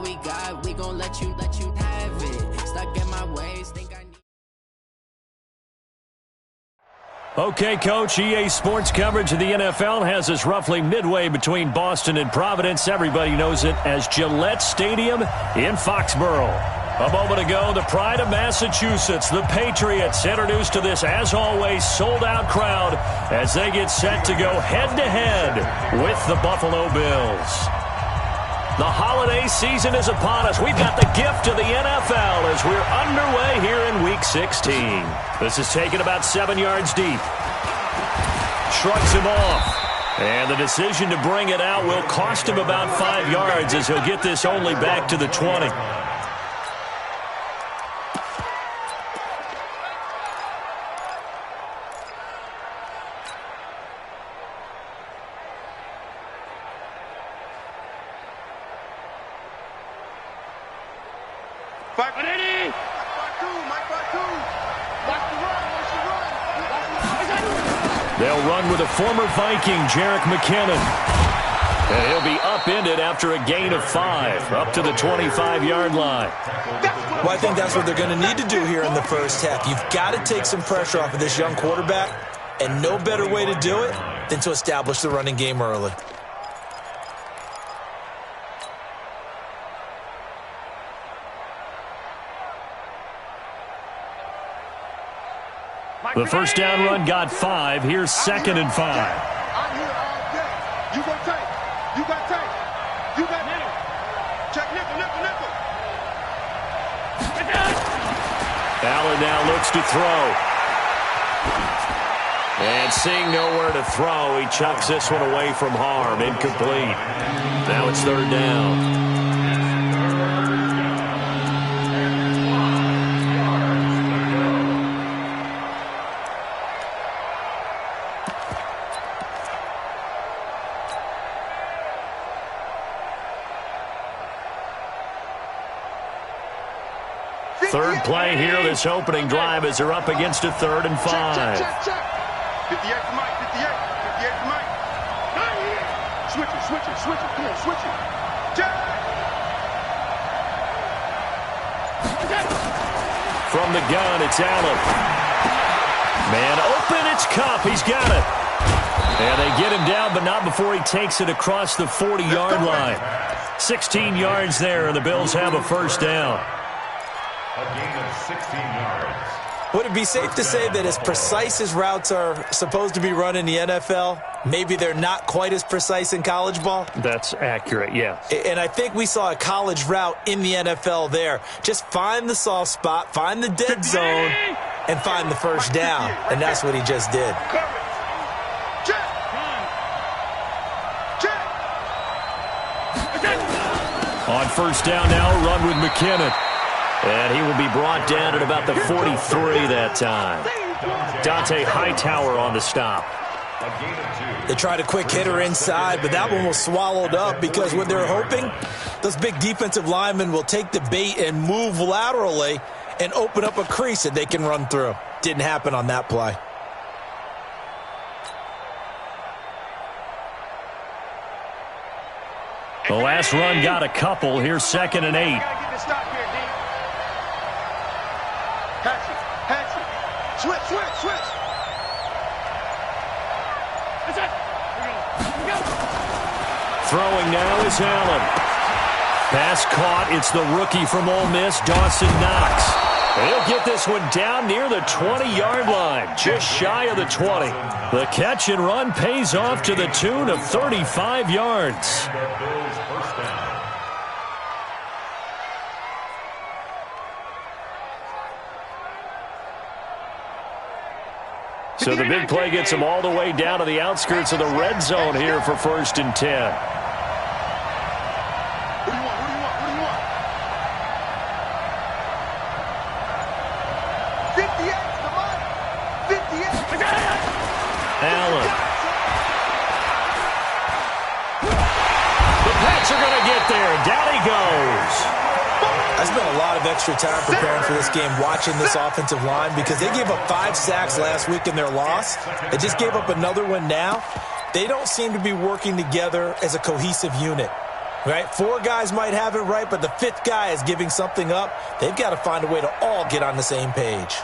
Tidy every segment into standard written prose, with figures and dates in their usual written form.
we got, we gon' let you have it. Stuck in my ways, think I need. Okay, Coach, EA Sports coverage of the NFL has us roughly midway between Boston and Providence. Everybody knows it as Gillette Stadium in Foxborough. A moment ago, the pride of Massachusetts, the Patriots, introduced to this, as always, sold-out crowd as they get set to go head-to-head with the Buffalo Bills. The holiday season is upon us. We've got the gift of the NFL as we're underway here in Week 16. This is taken about 7 yards deep. Shrugs him off. And the decision to bring it out will cost him about 5 yards as he'll get this only back to the 20. They'll run with a former Viking, Jerick McKinnon. And he'll be upended after a gain of 5, up to the 25-yard line. Well, I think that's what they're going to need to do here in the first half. You've got to take some pressure off of this young quarterback, and no better way to do it than to establish the running game early. The first down run got 5. Here's 2nd and 5. I'm here all day. You go take. You got take. You got nickel. Check nickel. Allen now looks to throw. And seeing nowhere to throw, he chucks this one away from harm. Incomplete. Now it's 3rd down. Third play here, this opening drive as they're up against a 3rd and 5. Check. 58 to Mike. 58 to Mike. Switch it. Come on, switch it. Check. From the gun, it's Allen. Man open, it's Cup. He's got it. And they get him down, but not before he takes it across the 40-yard line. 16 yards there, and the Bills have a first down. A gain of 16 yards. Would it be safe to say that as precise as routes are supposed to be run in the NFL, maybe they're not quite as precise in college ball? That's accurate, yes. And I think we saw a college route in the NFL there. Just find the soft spot, find the dead zone, and find the first down. And that's what he just did. On first down now, a run with McKinnon. And he will be brought down at about the 43 that time. Dante Hightower on the stop. They tried a quick hitter inside, but that one was swallowed up because what they're hoping, those big defensive linemen will take the bait and move laterally and open up a crease that they can run through. Didn't happen on that play. The last run got a couple. Here's 2nd and 8. Switch. Throwing now is Allen. Pass caught. It's the rookie from Ole Miss, Dawson Knox. He'll get this one down near the 20-yard line, just shy of the 20. The catch and run pays off to the tune of 35 yards. So the big play gets them all the way down to the outskirts of the red zone here for 1st and 10. What do you want? 58, come on. 58. Allen. The Pats are going to get there. Down he goes. I spent a lot of extra time preparing for this game, watching this offensive line, because they gave up 5 sacks last week in their loss. They just gave up another one now. They don't seem to be working together as a cohesive unit. Right? 4 guys might have it right, but the 5th guy is giving something up. They've got to find a way to all get on the same page.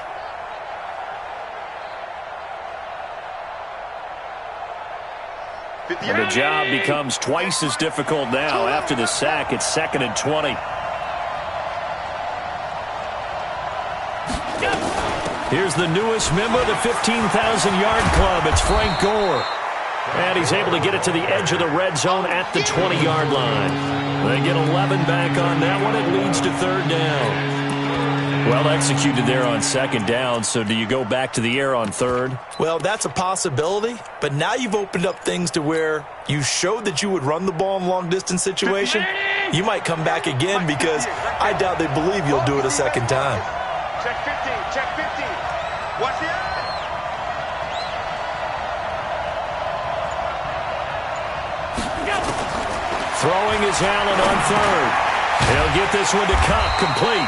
And the job becomes twice as difficult now. After the sack, it's 2nd and 20. Here's the newest member of the 15,000-yard club. It's Frank Gore. And he's able to get it to the edge of the red zone at the 20-yard line. They get 11 back on that one. It leads to 3rd down. Well executed there on 2nd down, so do you go back to the air on 3rd? Well, that's a possibility, but now you've opened up things to where you showed that you would run the ball in a long-distance situation. You might come back again because I doubt they believe you'll do it a 2nd time. Check 15, check 15. Watch the eye. Throwing is Allen on 3rd. He'll get this one to Cup, complete.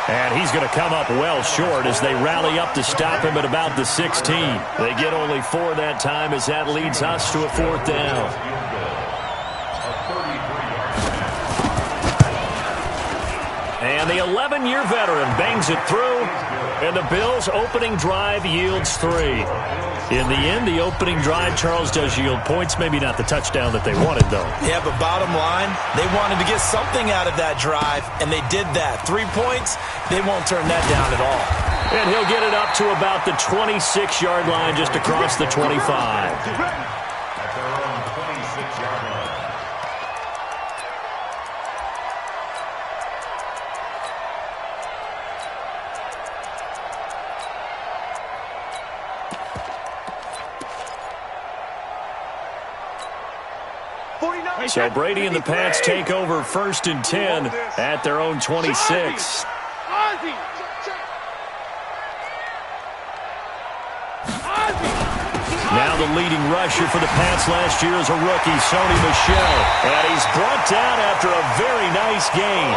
And he's going to come up well short as they rally up to stop him at about the 16. They get only 4 that time as that leads us to a 4th down. And the 11-year veteran bangs it through, and the Bills' opening drive yields 3. In the end, the opening drive, Charles, does yield points. Maybe not the touchdown that they wanted, though. Yeah, but bottom line, they wanted to get something out of that drive, and they did that. 3 points, they won't turn that down at all. And he'll get it up to about the 26-yard line, just across the 25. At their own 26-yard line. So Brady and the Pats take over 1st and 10 at their own 26. Now the leading rusher for the Pats last year is a rookie, Sony Michel. And he's brought down after a very nice game.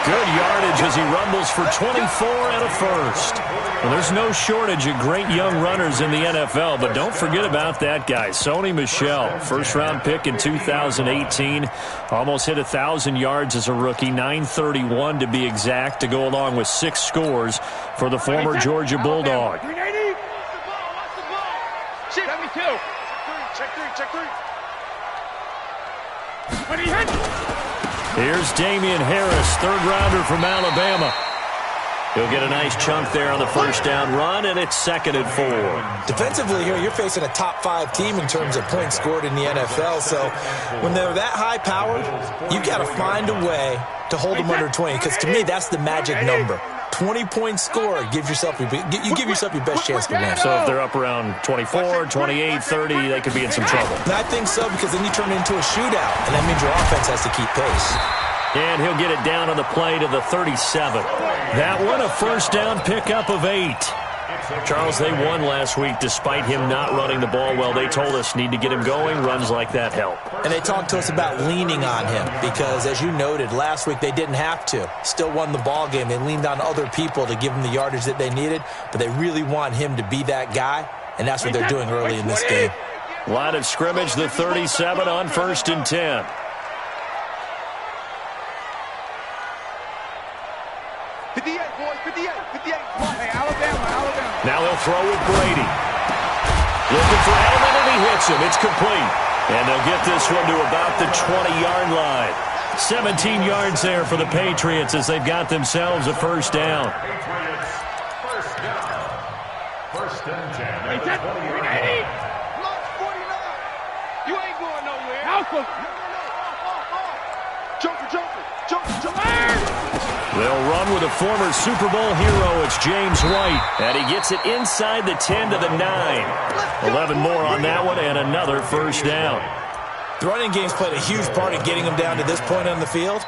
Good yardage as he rumbles for 24 and a first. Well, there's no shortage of great young runners in the NFL, but don't forget about that guy, Sony Michel. First-round pick in 2018. Almost hit 1,000 yards as a rookie, 931 to be exact, to go along with 6 scores for the former Georgia Bulldog. Check 3. When he hits. Here's Damian Harris, 3rd-rounder from Alabama. He'll get a nice chunk there on the 1st down run, and it's 2nd and 4. Defensively here, you're facing a top 5 team in terms of points scored in the NFL, so when they're that high-powered, you got to find a way to hold them under 20, because to me, that's the magic number. 20-point score, give yourself your best chance to win. So if they're up around 24, 28, 30, they could be in some trouble. And I think so, because then you turn it into a shootout, and that means your offense has to keep pace. And he'll get it down on the play to the 37. That one, a 1st down pickup of 8. Charles, they won last week despite him not running the ball well. They told us need to get him going. Runs like that help. And they talked to us about leaning on him because, as you noted, last week they didn't have to. Still won the ball game. They leaned on other people to give them the yardage that they needed, but they really want him to be that guy, and that's what they're doing early in this game. Line of scrimmage, the 37 on 1st and 10. 58, boys, 58. Hey, Alabama. Now they'll throw with Brady. Looking for Edelman, and he hits him. It's complete. And they'll get this one to about the 20-yard line. 17 yards there for the Patriots as they've got themselves a 1st down. Patriots, 1st down. 1st and 10. Hey, Ted, 390. Look, 49. You ain't going nowhere. Alpha. Jumper. They'll run with a former Super Bowl hero. It's James White. And he gets it inside the 10 to the 9. 11 more on that one and another 1st down. The running game's played a huge part in getting them down to this point on the field.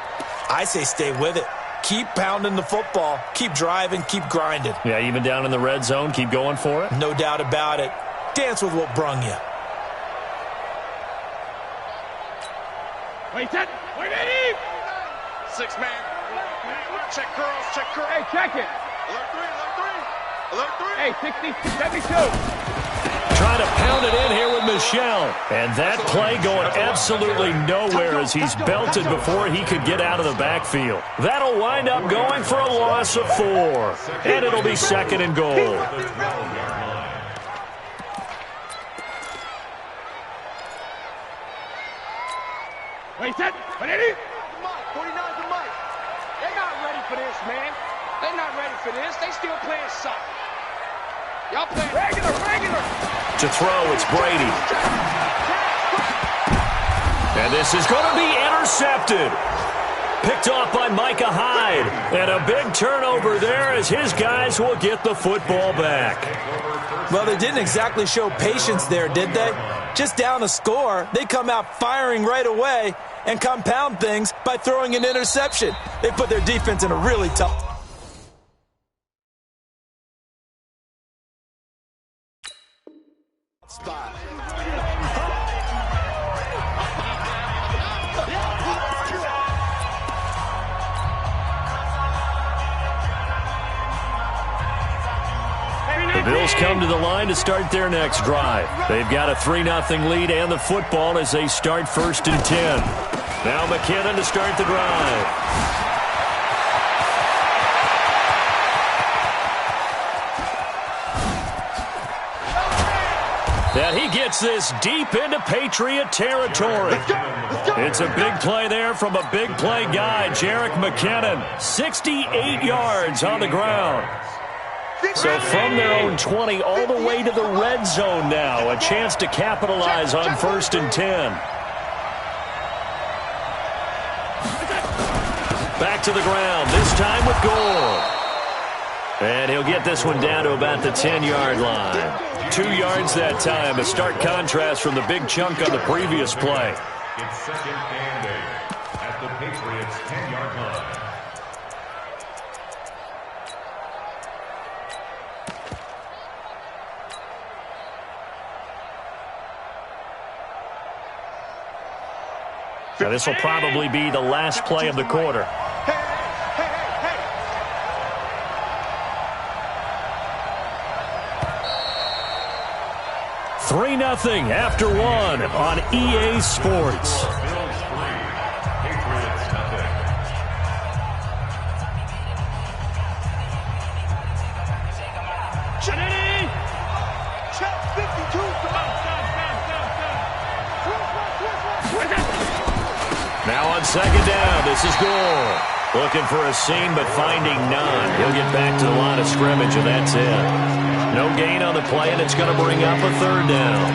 I say stay with it. Keep pounding the football. Keep driving. Keep grinding. Yeah, even down in the red zone, keep going for it. No doubt about it. Dance with what brung you. Wait, Ted. Wait, Eddie. 6 man. Check curls. Hey, check it. Alert 3. Hey, 60, 72. Trying to pound it in here with Michel. And that play going absolutely nowhere as he's belted before he could get out of the backfield. That'll wind up going for a loss of 4. And it'll be 2nd and goal. Wait, set. Ready? 49's the mic. They're not ready for this, man. They're not ready for this. They still playing soccer. Y'all playing regular. To throw, it's Brady. And this is going to be intercepted. Picked off by Micah Hyde. And a big turnover there as his guys will get the football back. Well, they didn't exactly show patience there, did they? Just down a score, they come out firing right away and compound things by throwing an interception. They put their defense in a really tough spot. The Bills come to the line to start their next drive. They've got a 3-0 lead and the football as they start 1st and 10. Now McKinnon to start the drive. And he gets this deep into Patriot territory. It's a big play there from a big play guy, Jerick McKinnon. 68 yards on the ground. So from their own 20 all the way to the red zone now. A chance to capitalize on 1st and 10. Back to the ground, this time with Gore. And he'll get this one down to about the 10-yard line. 2 yards that time, a stark contrast from the big chunk on the previous play. It's 2nd and 8 at the Patriots' 10-yard line. Now this will probably be the last play of the quarter. 3-0 after 1 on EA Sports. Now on 2nd down, this is Gore. Looking for a seam, but finding none. He'll get back to the line of scrimmage, and that's it. No gain on the play, and it's going to bring up a 3rd down.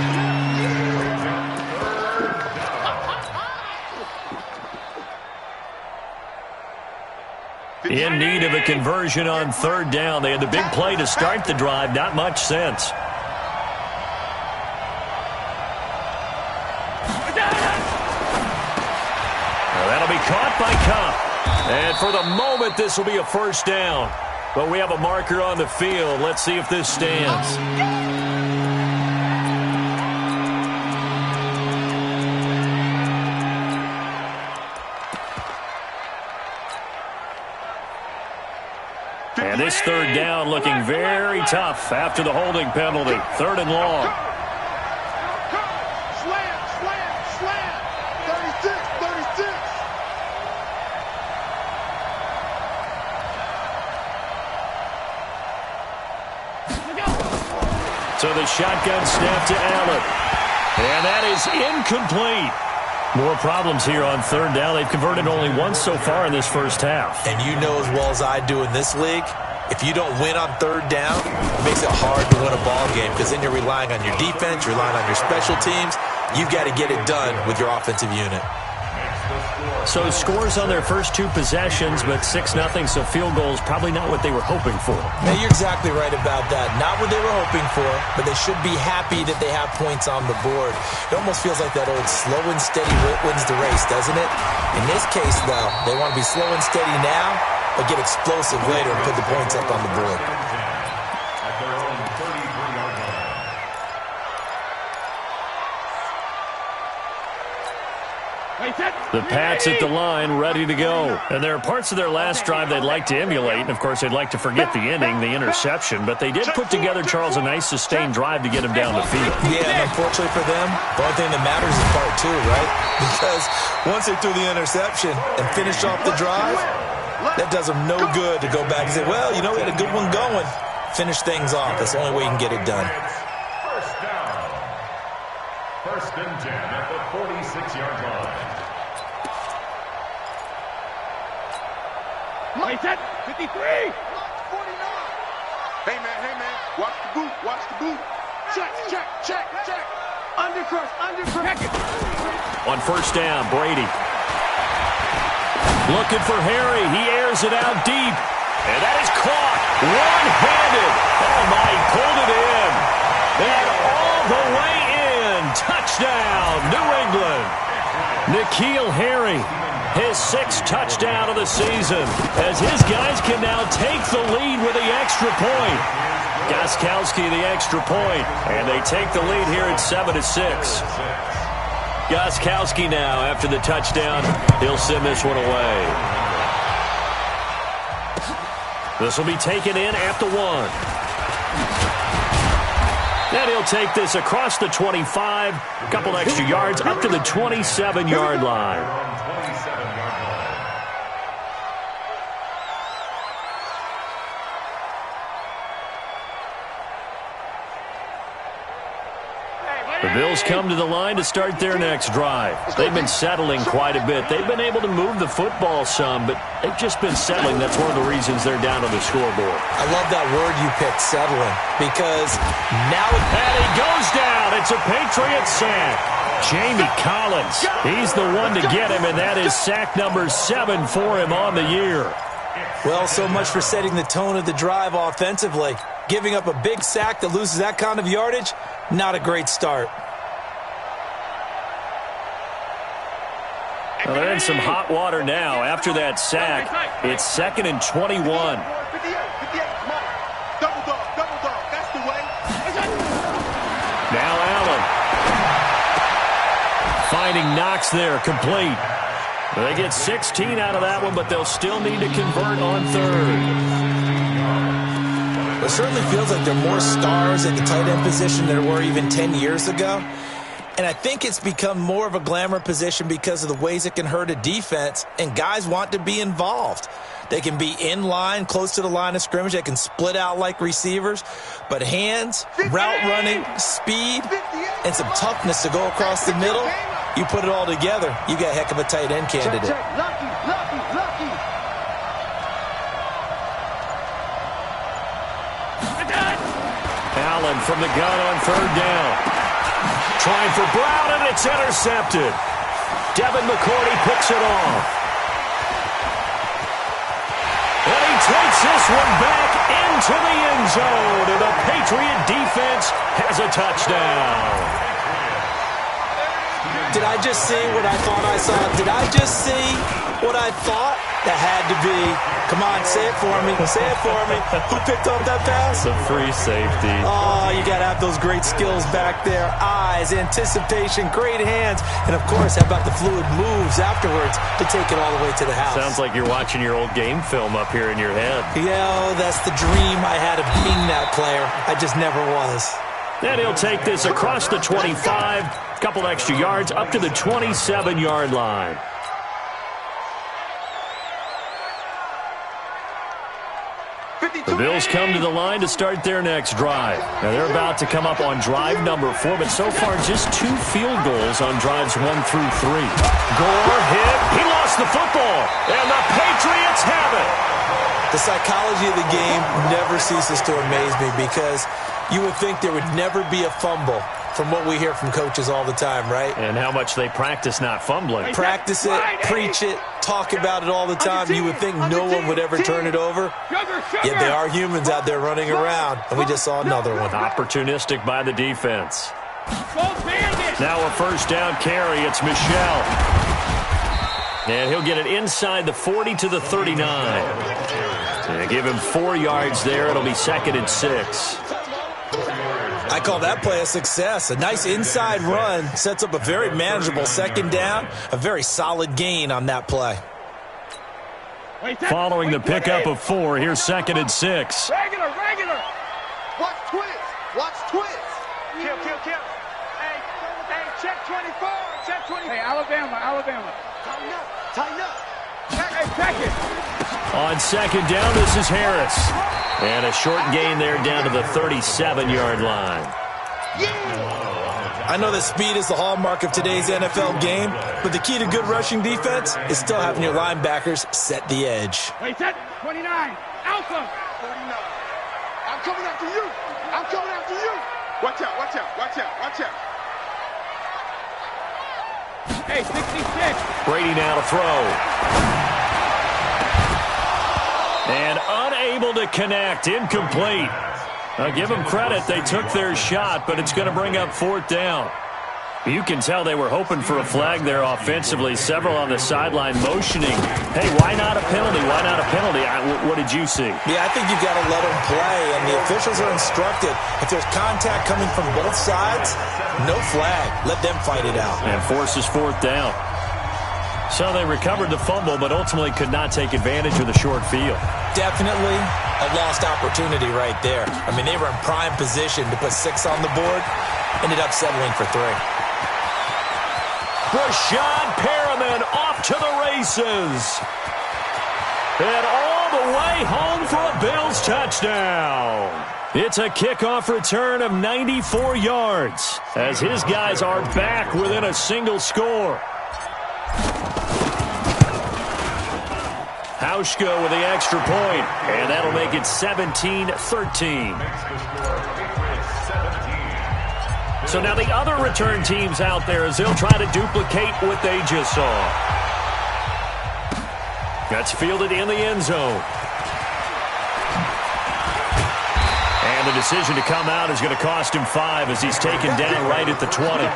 In need of a conversion on 3rd down. They had the big play to start the drive. Not much sense. That'll be caught by Cup. And for the moment, this will be a 1st down. But we have a marker on the field. Let's see if this stands. And this 3rd down looking very tough after the holding penalty. 3rd and long. So the shotgun snap to Allen. And that is incomplete. More problems here on 3rd down. They've converted only once so far in this first half. And you know as well as I do in this league, if you don't win on 3rd down, it makes it hard to win a ball game because then you're relying on your defense, you're relying on your special teams. You've got to get it done with your offensive unit. So scores on their first 2 possessions, but 6-0, so field goals probably not what they were hoping for. Hey, you're exactly right about that. Not what they were hoping for, but they should be happy that they have points on the board. It almost feels like that old slow and steady wins the race, doesn't it? In this case, though, they want to be slow and steady now, but get explosive later and put the points up on the board. The Pats at the line, ready to go. And there are parts of their last drive they'd like to emulate. And, of course, they'd like to forget the ending, the interception. But they did put together, Charles, a nice sustained drive to get him down the field. Yeah, and unfortunately for them, the only thing that matters is part two, right? Because once they threw the interception and finished off the drive, that does them no good to go back and say, well, you know, we had a good one going. Finish things off. That's the only way you can get it done. First down. First and 10 at the 46-yard line. Right set, 53. 49. Hey, man, watch the boot, watch the boot. Check. Undercrush. On first down, Brady. Looking for Harry. He airs it out deep. And that is caught. One-handed. Oh, my, he pulled it in. And all the way in. Touchdown, New England. N'Keal Harry, his 6th touchdown of the season, as his guys can now take the lead with the extra point. Gostkowski the extra point, and they take the lead here at 7-6. Gostkowski now, after the touchdown, he'll send this one away. This will be taken in at the 1. And he'll take this across the 25, a couple extra yards up to the 27-yard line. The Bills come to the line to start their next drive. They've been settling quite a bit. They've been able to move the football some, but they've just been settling. That's one of the reasons they're down on the scoreboard. I love that word you picked, settling, because now and he goes down. It's a Patriots sack. Jamie Collins, he's the one to get him, and that is sack number 7 for him on the year. Well, so much for setting the tone of the drive offensively. Giving up a big sack that loses that kind of yardage, not a great start. Well, they're in some hot water now. After that sack, it's 2nd and 21. 58, double dog, that's the way. Now Allen. Finding Knox there, complete. They get 16 out of that one, but they'll still need to convert on 3rd. It certainly feels like there are more stars at the tight end position than there were even 10 years ago. And I think it's become more of a glamour position because of the ways it can hurt a defense, and guys want to be involved. They can be in line, close to the line of scrimmage. They can split out like receivers. But hands, route running, speed, and some toughness to go across the middle, you put it all together, you got a heck of a tight end candidate. Lucky. Allen from the gun on 3rd down. Trying for Brown, and it's intercepted. Devin McCourty picks it off. And he takes this one back into the end zone, and the Patriot defense has a touchdown. Did I just see what I thought I saw? Did I just see what I thought? That had to be. Come on, say it for me. Say it for me. Who picked up that pass? It's a free safety. Oh, you got to have those great skills back there. Eyes, anticipation, great hands. And, of course, how about the fluid moves afterwards to take it all the way to the house? Sounds like you're watching your old game film up here in your head. Yeah, that's the dream I had of being that player. I just never was. And he'll take this across the 25, a couple extra yards up to the 27-yard line. The Bills come to the line to start their next drive. Now they're about to come up on drive number 4, but so far just 2 field goals on drives 1 through 3. Gore hit. He lost the football, and the Patriots have it. The psychology of the game never ceases to amaze me because you would think there would never be a fumble from what we hear from coaches all the time, right? And how much they practice not fumbling. Practice it, preach it, talk about it all the time. You would think no one would ever turn it over. Yet there are humans out there running around, and we just saw another one. Opportunistic by the defense. Now a first down carry. It's Michel. And he'll get it inside the 40 to the 39. And give him 4 yards there. It'll be 2nd and 6. I I call that play a success. A nice inside run sets up a very manageable second down, a very solid gain on that play. Following the pickup of 4, here's 2nd and 6. Regular. Watch twist. Kill. Hey, check 24. Check 24. Hey, Alabama. Tighten up. Check it. On 2nd down, this is Harris. And a short gain there down to the 37-yard line. I know that speed is the hallmark of today's NFL game, but the key to good rushing defense is still having your linebackers set the edge. Wait, set. 29. Alpha. 49. I'm coming after you. Watch out. Hey, 66. Brady now to throw. And unable to connect. Incomplete. I'll give them credit. They took their shot, but it's going to bring up 4th down. You can tell they were hoping for a flag there offensively. Several on the sideline motioning. Hey, why not a penalty? What did you see? Yeah, I think you've got to let them play, and the officials are instructed. If there's contact coming from both sides, no flag. Let them fight it out. And forces 4th down. So they recovered the fumble, but ultimately could not take advantage of the short field. Definitely a lost opportunity right there. I mean, they were in prime position to put 6 on the board. Ended up settling for 3. Brashad Perriman off to the races. And all the way home for a Bills touchdown. It's a kickoff return of 94 yards as his guys are back within a single score. Hauschka with the extra point, and that'll make it 17-13. So now the other return teams out there as they'll try to duplicate what they just saw. That's fielded in the end zone. And the decision to come out is going to cost him 5 as he's taken down right at the 20.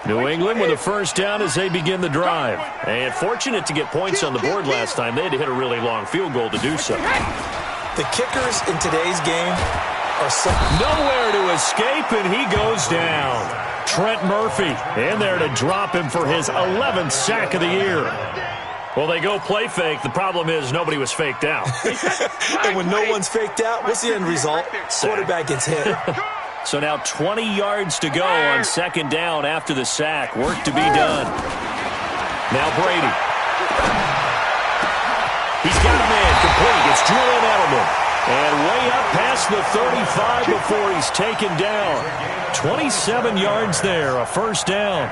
New England with a first down as they begin the drive. And fortunate to get points on the board last time. They had to hit a really long field goal to do so. The kickers in today's game are nowhere to escape, and he goes down. Trent Murphy in there to drop him for his 11th sack of the year. Well, they go play fake. The problem is nobody was faked out. And when no one's faked out, what's the end result? Quarterback gets hit. So now 20 yards to go on 2nd down after the sack. Work to be done. Now Brady. He's got a man complete. It's Julian Edelman. And way up past the 35 before he's taken down. 27 yards there, a first down.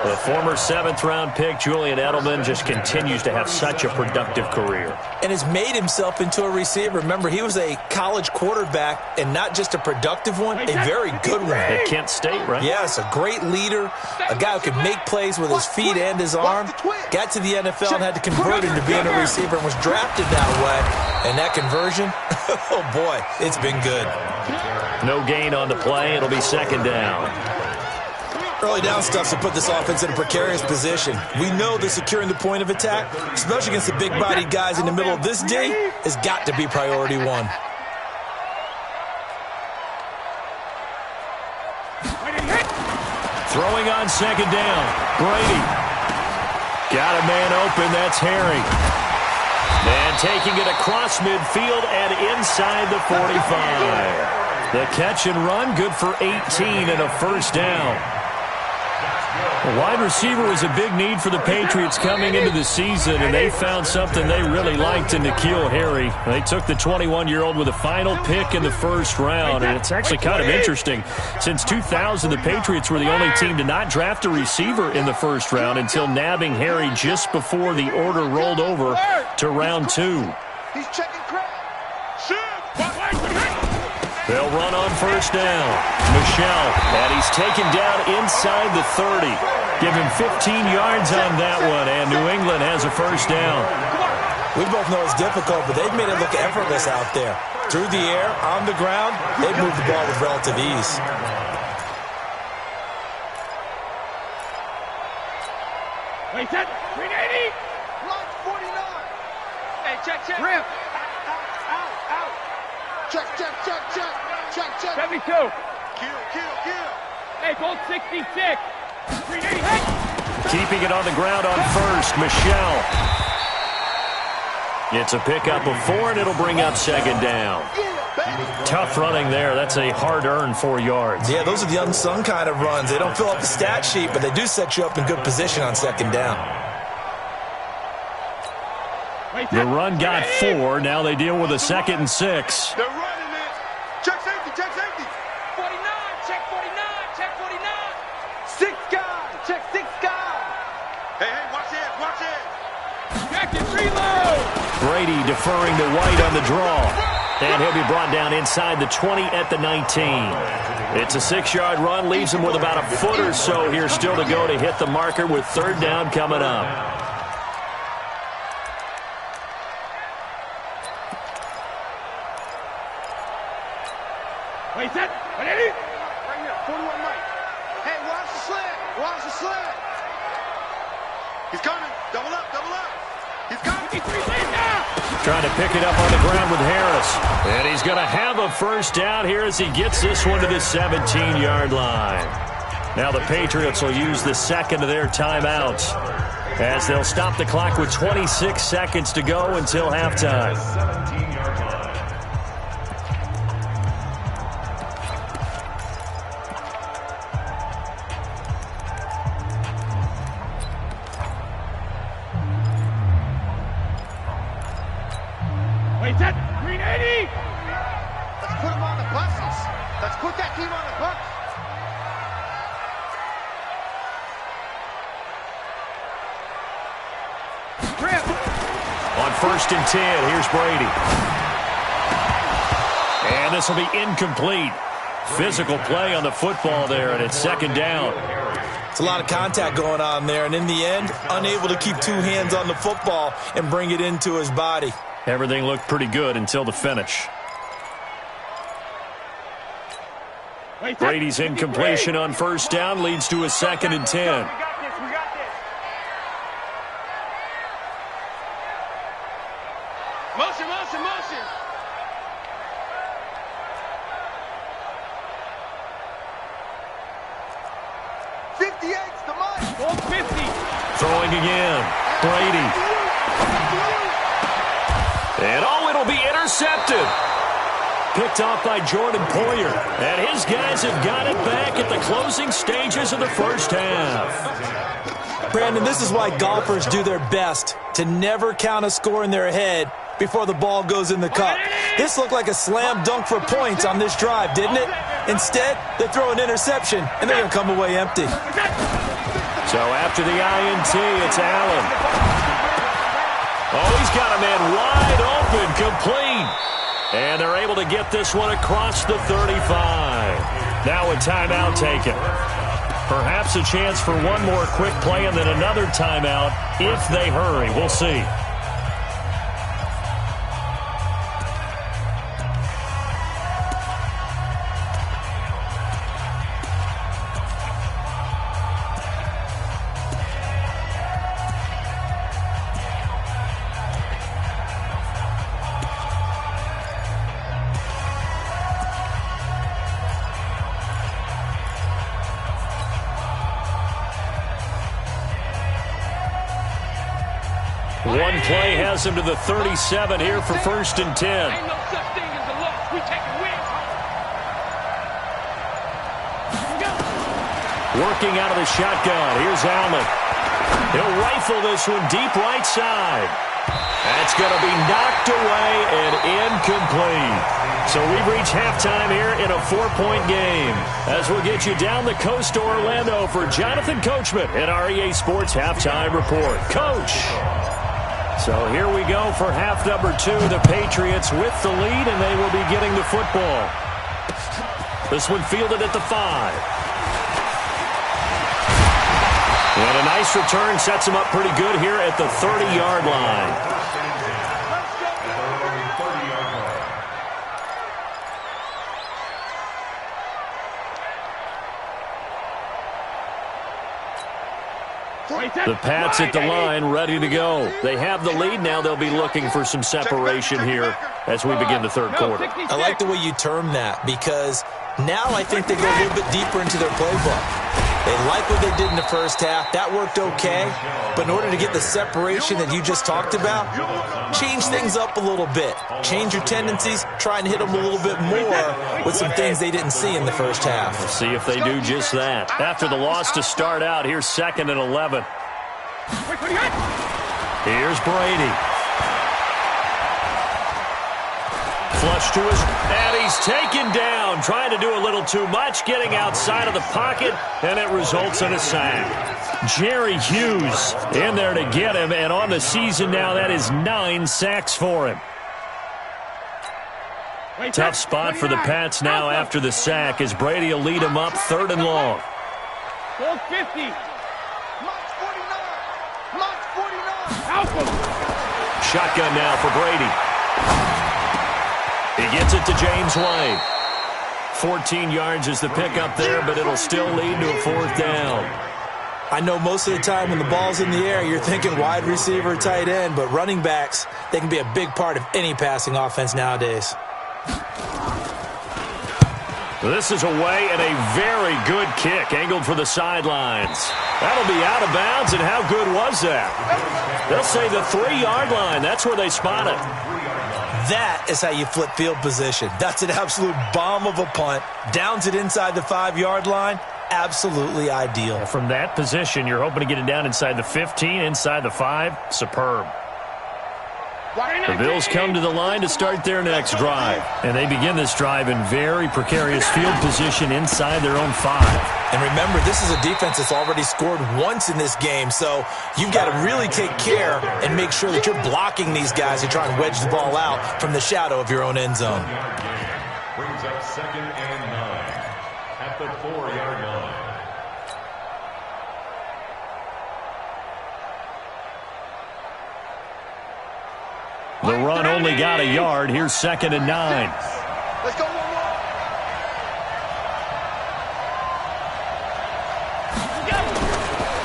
The former 7th-round pick, Julian Edelman, just continues to have such a productive career. And has made himself into a receiver. Remember, he was a college quarterback, and not just a productive one, a very good one. At Kent State, right? Yes, a great leader, a guy who could make plays with his feet and his arm. Got to the NFL and had to convert into being a receiver and was drafted that way. And that conversion, oh boy, it's been good. No gain on the play. It'll be 2nd down. Early down stuff to put this offense in a precarious position. We know that securing the point of attack, especially against the big-bodied guys in the middle of this D, has got to be priority 1. Throwing on 2nd down. Brady. Got a man open. That's Harry. And taking it across midfield and inside the 45. The catch and run, good for 18 and a first down. A wide receiver was a big need for the Patriots coming into the season, and they found something they really liked in N'Keal Harry. They took the 21-year-old with a final pick in the first round, and it's actually kind of interesting. Since 2000, the Patriots were the only team to not draft a receiver in the first round until nabbing Harry just before the order rolled over to round 2. He's checking crap. They'll run on first down. Michel, and he's taken down inside the 30. Give him 15 yards on that one, and New England has a first down. We both know it's difficult, but they've made it look effortless out there. Through the air, on the ground, they've moved the ball with relative ease. Wait, set. 380. Block 49. Hey, check. Rip. Out. Check. 72. Kill. Hey, gold 66. 380. Hey. Keeping it on the ground on first, Michelle. It's a pickup of 4, and it'll bring up second down. Tough running there. That's a hard-earned 4 yards. Yeah, those are the unsung kind of runs. They don't fill up the stat sheet, but they do set you up in good position on second down. The run got 4. Now they deal with a 2nd and 6. They're running it. Check safety. 49. Check 49. 6 guys. Check 6 guys. Hey, watch it. Check and reload. Brady deferring to White on the draw. And he'll be brought down inside the 20 at the 19. It's a 6-yard run, leaves him with about a foot or so here still to go to hit the marker with third down coming up. Wait, set. 180. Right here. 41 Mike. Hey, watch the slant. He's coming. Double up. He's coming. 53. Lead now. Trying to pick it up on the ground with Harris. And he's going to have a first down here as he gets this one to the 17-yard line. Now the Patriots will use the second of their timeouts as they'll stop the clock with 26 seconds to go until halftime. 17-yard line. Wait, set. 380. Let's put them on the buses. Let's put that team on the bus. Rip. On 1st and 10, here's Brady. And this will be incomplete. Physical play on the football there, and it's second down. It's a lot of contact going on there, and in the end, unable to keep 2 hands on the football and bring it into his body. Everything looked pretty good until the finish. Wait, set. Brady's incompletion on first down leads to a 2nd and 10. We got this. Motion. 58's the Mike. Gold 50. Throwing again. Brady. And it'll be intercepted. Picked off by Jordan Poyer. And his guys have got it back at the closing stages of the first half. Brandon, this is why golfers do their best to never count a score in their head before the ball goes in the cup. This looked like a slam dunk for points on this drive, didn't it? Instead, they throw an interception, and they're going to come away empty. So after the INT, it's Allen. Oh, he's got a man wide open, complete. And they're able to get this one across the 35. Now a timeout taken. Perhaps a chance for one more quick play and then another timeout if they hurry. We'll see. One play has him to the 37 here for 1st and 10. Ain't no such thing as a loss. We taking wins home. Working out of the shotgun. Here's Allen. He'll rifle this one deep right side. That's going to be knocked away and incomplete. So we've reached halftime here in a 4-point game. As we'll get you down the coast to Orlando for Jonathan Coachman at our EA Sports Halftime Report. Coach. So here we go for half number 2. The Patriots with the lead, and they will be getting the football. This one fielded at the 5. And a nice return sets him up pretty good here at the 30-yard line. The Pats at the line, ready to go. They have the lead. Now they'll be looking for some separation here as we begin the third quarter. I like the way you term that, because now I think they go a little bit deeper into their playbook. They like what they did in the first half. That worked okay. But in order to get the separation that you just talked about, change things up a little bit. Change your tendencies. Try and hit them a little bit more with some things they didn't see in the first half. We'll see if they do just that. After the loss to start out, here's 2nd and 11. Here's Brady. Flush to his, and he's taken down, trying to do a little too much, getting outside of the pocket, and it results in a sack. Jerry Hughes in there to get him, and on the season now, that is 9 sacks for him. Tough spot for the Pats now after the sack, as Brady will lead him up 3rd and long. Goal 50. Shotgun now for Brady. He gets it to James White. 14 yards is the pickup there, but it'll still lead to a 4th down. I know most of the time when the ball's in the air, you're thinking wide receiver, tight end, but running backs, they can be a big part of any passing offense nowadays. This is away, and a very good kick, angled for the sidelines. That'll be out of bounds, and how good was that? They'll say the 3-yard line. That's where they spot it. That is how you flip field position. That's an absolute bomb of a punt. Downs it inside the 5-yard line. Absolutely ideal. From that position, you're hoping to get it down inside the 15, inside the 5. Superb. The Bills come to the line to start their next drive. And they begin this drive in very precarious field position inside their own 5. And remember, this is a defense that's already scored once in this game, so you've got to really take care and make sure that you're blocking these guys and try and wedge the ball out from the shadow of your own end zone. Brings up 2nd and 9 at the 4-yard line. The run only got a yard. Here's 2nd and 9. Let's go, one more.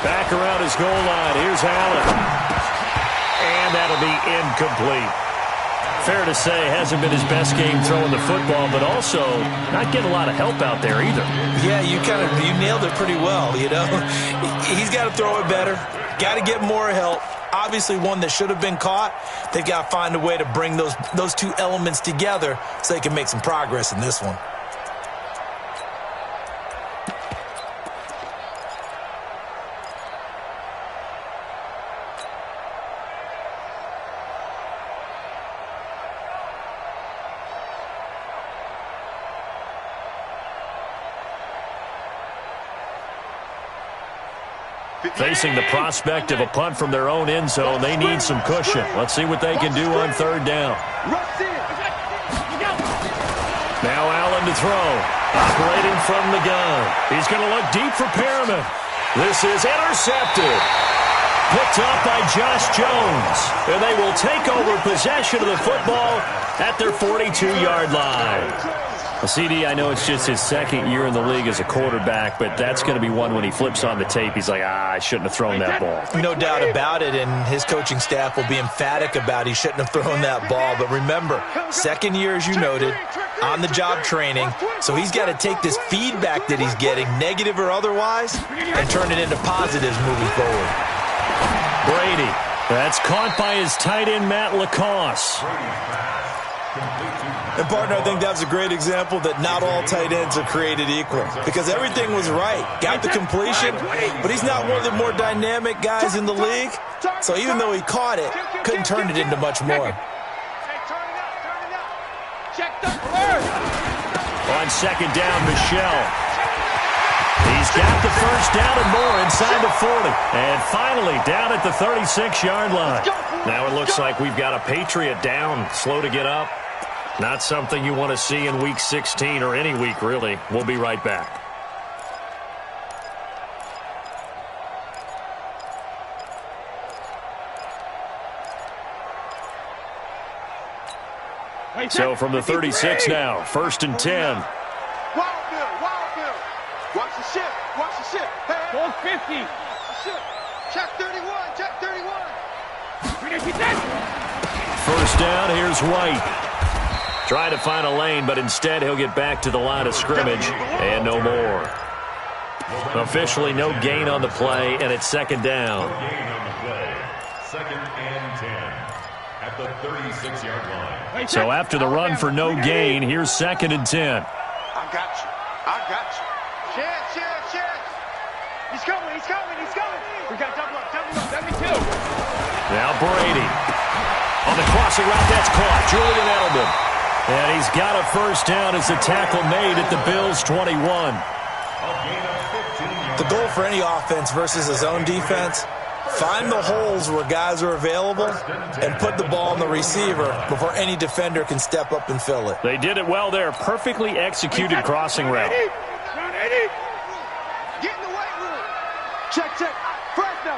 Back around his goal line. Here's Allen. And that'll be incomplete. Fair to say, hasn't been his best game throwing the football, but also not getting a lot of help out there either. Yeah, you nailed it pretty well, you know. He's got to throw it better. Got to get more help. Obviously one that should have been caught. They've got to find a way to bring those two elements together so they can make some progress in this one. Facing the prospect of a punt from their own end zone, they need some cushion. Let's see what they can do on 3rd down. Now Allen to throw. Operating from the gun. He's going to look deep for Perriman. This is intercepted. Picked up by Josh Jones. And they will take over possession of the football at their 42-yard line. Well, CD, I know it's just his 2nd year in the league as a quarterback, but that's going to be one when he flips on the tape, he's like, I shouldn't have thrown that ball. No doubt about it, and his coaching staff will be emphatic about he shouldn't have thrown that ball. But remember, 2nd year, as you noted, on-the-job training, so he's got to take this feedback that he's getting, negative or otherwise, and turn it into positives moving forward. Brady, that's caught by his tight end, Matt Lacoste. And, partner, I think that's a great example that not all tight ends are created equal, because everything was right. Got the completion, but he's not one of the more dynamic guys in the league. So even though he caught it, couldn't turn it into much more. On 2nd down, Michelle. He's got the 1st down and more inside the 40. And finally down at the 36-yard line. Now it looks like we've got a Patriot down, slow to get up. Not something you want to see in Week 16 or any week, really. We'll be right back. So from the 36 now, 1st and 10. Wild Bill, Wild Bill. Watch the ship, watch the ship. Hey, Ball 50. ship. Check 31, check 31. First down, here's White. Trying to find a lane, but instead he'll get back to the line of scrimmage and no more. Officially no gain on the play, and it's 2nd down. No gain on the play. 2nd and 10 at the 36-yard line. So after the run for no gain, here's 2nd and 10. I got you. I got you. Chance. He's coming, he's coming, he's coming. We got double up, 72. Now Brady. On the crossing route, that's caught. Julian Edelman. And he's got a first down as the tackle made at the Bills' 21. The goal for any offense versus a zone defense, find the holes where guys are available and put the ball on the receiver before any defender can step up and fill it. They did it well there. Perfectly executed crossing route. Get in the weight room. Check. Fresno.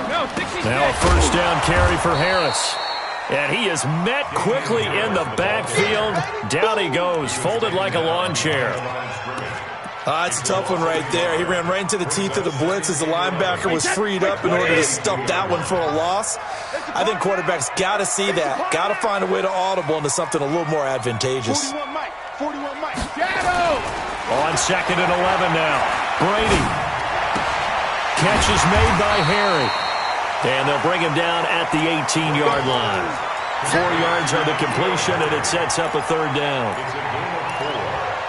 No, 66. Now a first down carry for Harris. And he is met quickly in the backfield. Down he goes, folded like a lawn chair. It's a tough one right there. He ran right into the teeth of the blitz as the linebacker was freed up in order to stuff that one for a loss. I think quarterbacks got to see that. Got to find a way to audible into something a little more advantageous. 41 Mike. Shadow. On 2nd and 11 now. Brady. Catch is made by Harry. And they'll bring him down at the 18-yard line. 4 yards on the completion, and it sets up a 3rd down.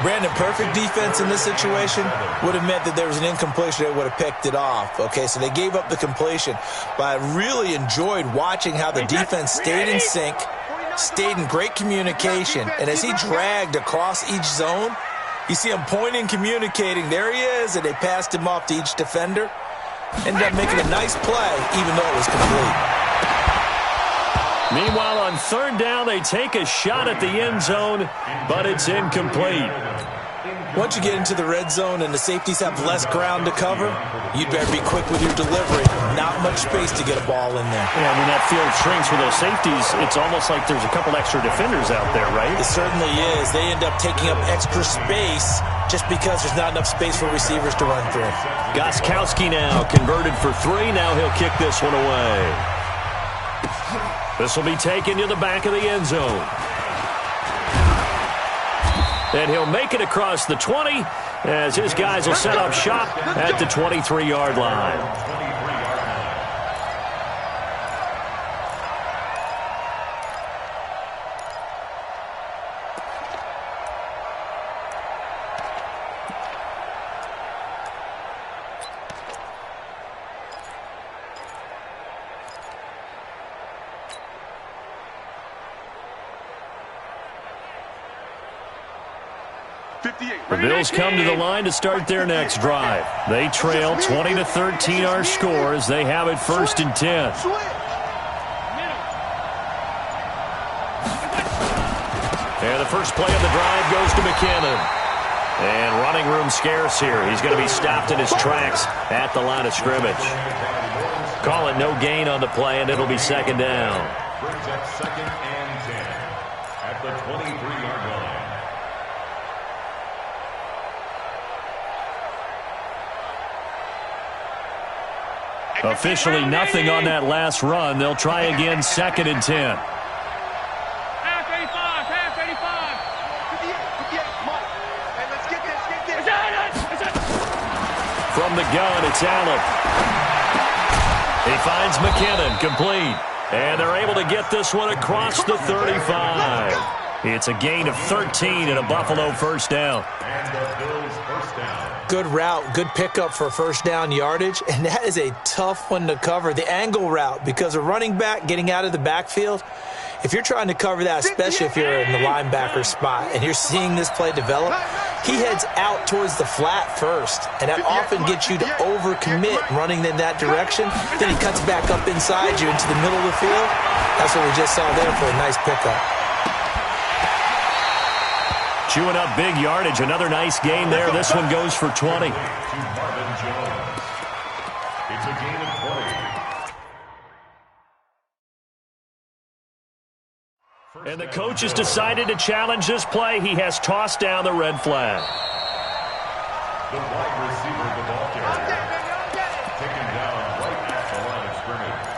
Brandon, perfect defense in this situation would have meant that there was an incompletion. They would have picked it off. Okay, so they gave up the completion. But I really enjoyed watching how the defense stayed in sync, stayed in great communication. And as he dragged across each zone, you see him pointing, communicating. There he is, and they passed him off to each defender. Ended up making a nice play, even though it was complete. Meanwhile, on 3rd down, they take a shot at the end zone, but it's incomplete. Once you get into the red zone and the safeties have less ground to cover, you'd better be quick with your delivery. Not much space to get a ball in there. Yeah, when that field shrinks with those safeties, it's almost like there's a couple extra defenders out there, right? It certainly is. They end up taking up extra space just because there's not enough space for receivers to run through. Gostkowski now converted for 3. Now he'll kick this one away. This will be taken to the back of the end zone. And he'll make it across the 20 as his guys will set up shop at the 23-yard line. The Bills come to the line to start their next drive. They trail 20-13 our score as they have it 1st and 10. And the first play of the drive goes to McKinnon. And running room scarce here. He's going to be stopped in his tracks at the line of scrimmage. Call it no gain on the play, and it'll be 2nd down. Brings up 2nd and 10 at the 23-yard line. Officially nothing on that last run. They'll try again 2nd and 10. Half 85. 58, Mike. Hey, let's get this. From the gun, it's Allen. He finds McKinnon, complete. And they're able to get this one across the 35. It's a gain of 13 and a Buffalo first down. And the Bills first down. Good route, good pickup for first down yardage, and that is a tough one to cover. The angle route, because a running back getting out of the backfield, if you're trying to cover that, especially if you're in the linebacker spot and you're seeing this play develop, he heads out towards the flat first, and that often gets you to overcommit running in that direction. Then he cuts back up inside you into the middle of the field. That's what we just saw there for a nice pickup. Chewing up big yardage. Another nice gain there. This one goes for 20. It's a gain of 20. And the coach has decided to challenge this play. He has tossed down the red flag. The wide receiver, the ball carrier, taken down right at the line of scrimmage.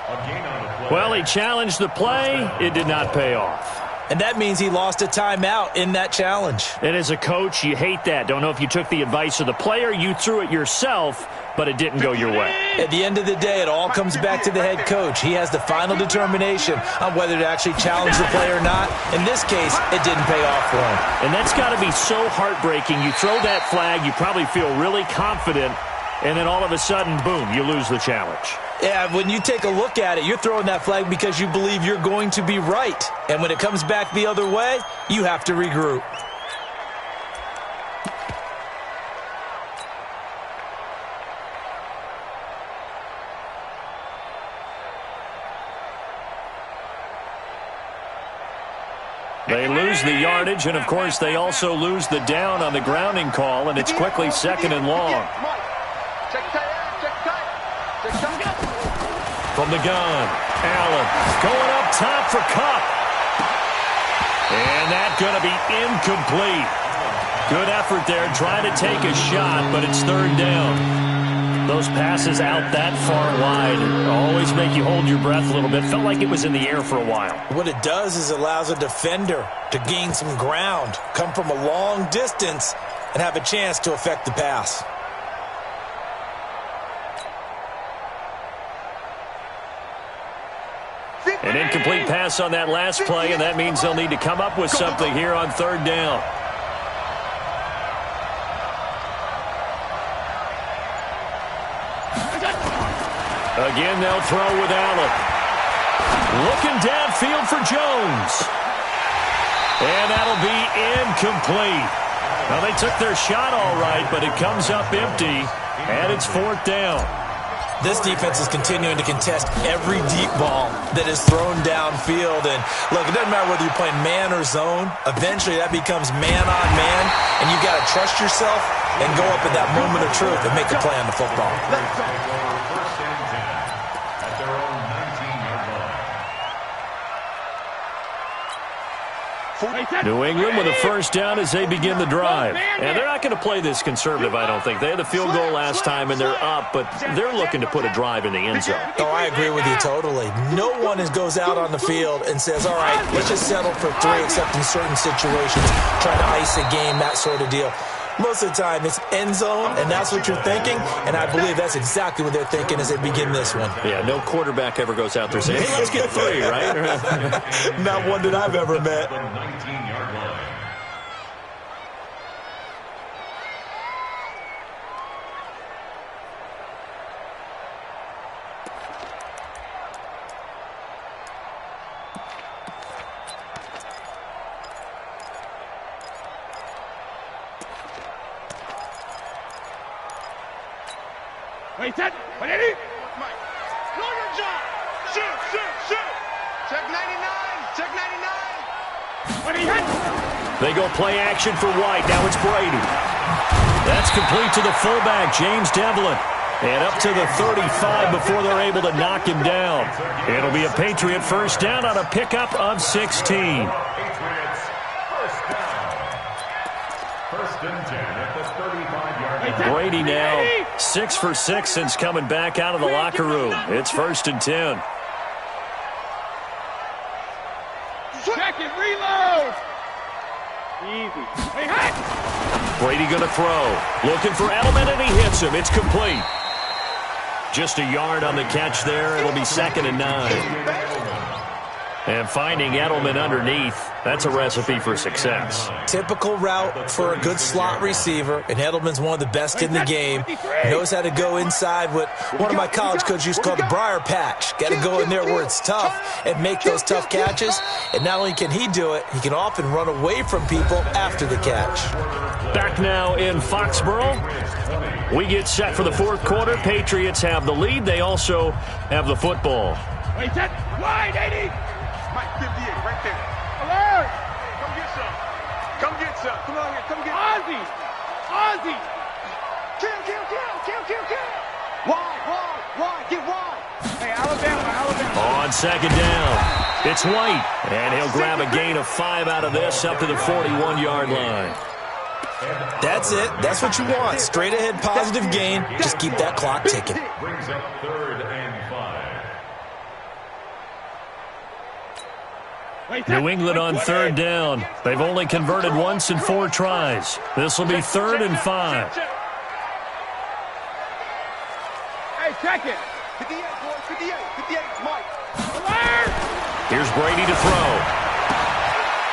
A gain on the play. Well, he challenged the play. It did not pay off. And that means he lost a timeout in that challenge. And as a coach, you hate that. Don't know if you took the advice of the player, you threw it yourself, but it didn't go your way. At the end of the day, it all comes back to the head coach. He has the final determination on whether to actually challenge the play or not. In this case, it didn't pay off for him. And that's got to be so heartbreaking. You throw that flag, you probably feel really confident, and then all of a sudden, boom, you lose the challenge. Yeah, when you take a look at it, you're throwing that flag because you believe you're going to be right. And when it comes back the other way, you have to regroup. They lose the yardage, and of course they also lose the down on the grounding call, and it's quickly 2nd and long. From the gun, Allen going up top for Cup. And that's going to be incomplete. Good effort there, trying to take a shot, but it's 3rd down. Those passes out that far wide always make you hold your breath a little bit. Felt like it was in the air for a while. What it does is it allows a defender to gain some ground, come from a long distance, and have a chance to affect the pass. An incomplete pass on that last play, and that means they'll need to come up with something here on 3rd down. Again, they'll throw with Allen. Looking downfield for Jones. And that'll be incomplete. Now, they took their shot all right, but it comes up empty, and it's 4th down. This defense is continuing to contest every deep ball that is thrown downfield. And, look, it doesn't matter whether you're playing man or zone. Eventually, that becomes man on man, and you've got to trust yourself and go up at that moment of truth and make a play on the football. New England with a 1st down as they begin the drive. And they're not going to play this conservative, I don't think. They had the field goal last time, and they're up, but they're looking to put a drive in the end zone. Oh, I agree with you totally. No one goes out on the field and says, all right, let's just settle for 3, except in certain situations, trying to ice a game, that sort of deal. Most of the time, it's end zone, and that's what you're thinking, and I believe that's exactly what they're thinking as they begin this one. Yeah, no quarterback ever goes out there saying, hey, let's get 3, right? Not one that I've ever met. The 19-yard line. Wait, set. Wait, Eddie. Know your job. Shoot. Check 99. Check 99. When he hits. They go play action for White. Now it's Brady. That's complete to the fullback, James Devlin. And up to the 35 before they're able to knock him down. It'll be a Patriot 1st down on a pickup of 16. Patriots, 1st down. 1st and 10 at the 35-yard line. Brady now 6 for 6 since coming back out of the locker room. It's 1st and 10. Check it, reload. Easy. Hey, hit. Brady going to throw. Looking for Edelman, and he hits him. It's complete. Just a yard on the catch there. It'll be 2nd and 9. And finding Edelman underneath, that's a recipe for success. Typical route for a good slot receiver, and Edelman's one of the best in the game. He knows how to go inside what one of my college coaches used to call the briar patch. Got to go in there where it's tough and make those tough catches. And not only can he do it, he can often run away from people after the catch. Back now in Foxborough. We get set for the 4th quarter. Patriots have the lead. They also have the football. Wait, set. Wide, 80. Mike, 58, right there. Alert. Come get some. Come get some. Come on here. Come get Ozzy. Ozzy. Kill. Wide. Get wide. Hey, Alabama. On 2nd down. It's White, and he'll grab a gain of 5 out of this up to the 41-yard line. That's it. That's what you want. Straight ahead positive gain. Just keep that clock ticking. Brings up 3rd and 5. New England on 3rd down. They've only converted once in 4 tries. This will be 3rd and 5. Hey, check it. 58, boys, 58, 58, Mike. Here's Brady to throw.